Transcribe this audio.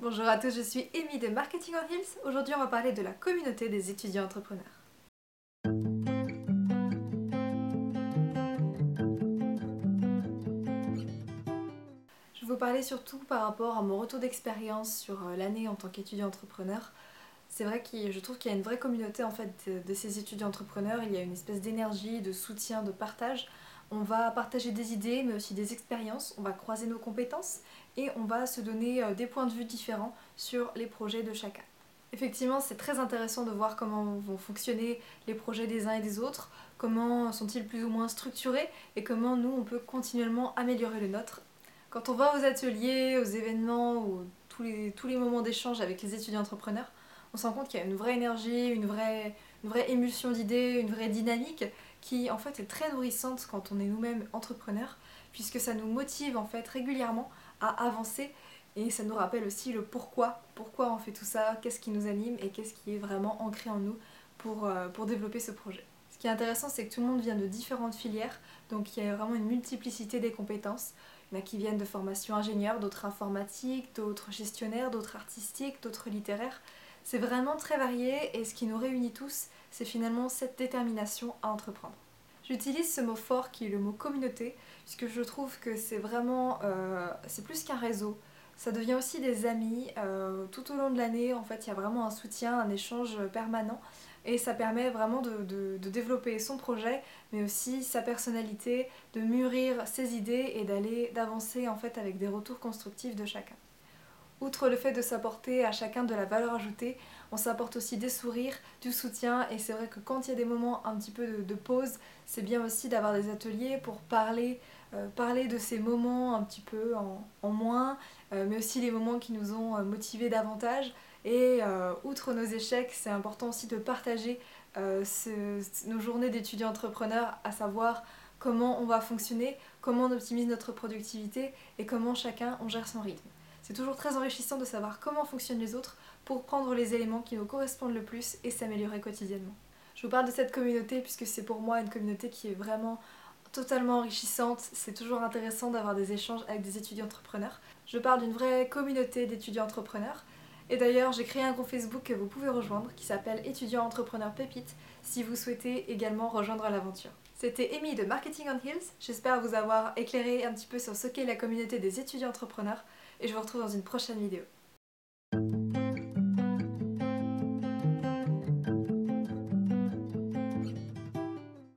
Bonjour à tous, je suis Amy de Marketing on Hills. Aujourd'hui, on va parler de la communauté des étudiants entrepreneurs. Je vais vous parler surtout par rapport à mon retour d'expérience sur l'année en tant qu'étudiant entrepreneur. C'est vrai que je trouve qu'il y a une vraie communauté en fait de ces étudiants entrepreneurs. Il y a une espèce d'énergie, de soutien, de partage. On va partager des idées, mais aussi des expériences. On va croiser nos compétences et on va se donner des points de vue différents sur les projets de chacun. Effectivement, c'est très intéressant de voir comment vont fonctionner les projets des uns et des autres, comment sont-ils plus ou moins structurés et comment nous, on peut continuellement améliorer le nôtre. Quand on va aux ateliers, aux événements ou tous les moments d'échange avec les étudiants entrepreneurs, on se rend compte qu'il y a une vraie énergie, une vraie émulsion d'idées, une vraie dynamique qui en fait est très nourrissante quand on est nous-mêmes entrepreneurs, puisque ça nous motive en fait régulièrement à avancer et ça nous rappelle aussi le pourquoi on fait tout ça, qu'est-ce qui nous anime et qu'est-ce qui est vraiment ancré en nous pour développer ce projet. Ce qui est intéressant, c'est que tout le monde vient de différentes filières, donc il y a vraiment une multiplicité des compétences. Il y en a qui viennent de formations ingénieurs, d'autres informatiques, d'autres gestionnaires, d'autres artistiques, d'autres littéraires. C'est vraiment très varié et ce qui nous réunit tous, c'est finalement cette détermination à entreprendre. J'utilise ce mot fort qui est le mot communauté, puisque je trouve que c'est vraiment, c'est plus qu'un réseau. Ça devient aussi des amis. Tout au long de l'année, en fait, il y a vraiment un soutien, un échange permanent. Et ça permet vraiment de développer son projet, mais aussi sa personnalité, de mûrir ses idées et d'avancer en fait avec des retours constructifs de chacun. Outre le fait de s'apporter à chacun de la valeur ajoutée, on s'apporte aussi des sourires, du soutien et c'est vrai que quand il y a des moments un petit peu de pause, c'est bien aussi d'avoir des ateliers pour parler de ces moments un petit peu en moins, mais aussi les moments qui nous ont motivés davantage. Et outre nos échecs, c'est important aussi de partager nos journées d'étudiants entrepreneurs, à savoir comment on va fonctionner, comment on optimise notre productivité et comment chacun on gère son rythme. C'est toujours très enrichissant de savoir comment fonctionnent les autres pour prendre les éléments qui nous correspondent le plus et s'améliorer quotidiennement. Je vous parle de cette communauté puisque c'est pour moi une communauté qui est vraiment totalement enrichissante. C'est toujours intéressant d'avoir des échanges avec des étudiants entrepreneurs. Je parle d'une vraie communauté d'étudiants entrepreneurs. Et d'ailleurs, j'ai créé un groupe Facebook que vous pouvez rejoindre qui s'appelle Étudiants Entrepreneurs Pépites si vous souhaitez également rejoindre l'aventure. C'était Amy de Marketing on Hills. J'espère vous avoir éclairé un petit peu sur ce qu'est la communauté des étudiants entrepreneurs et je vous retrouve dans une prochaine vidéo.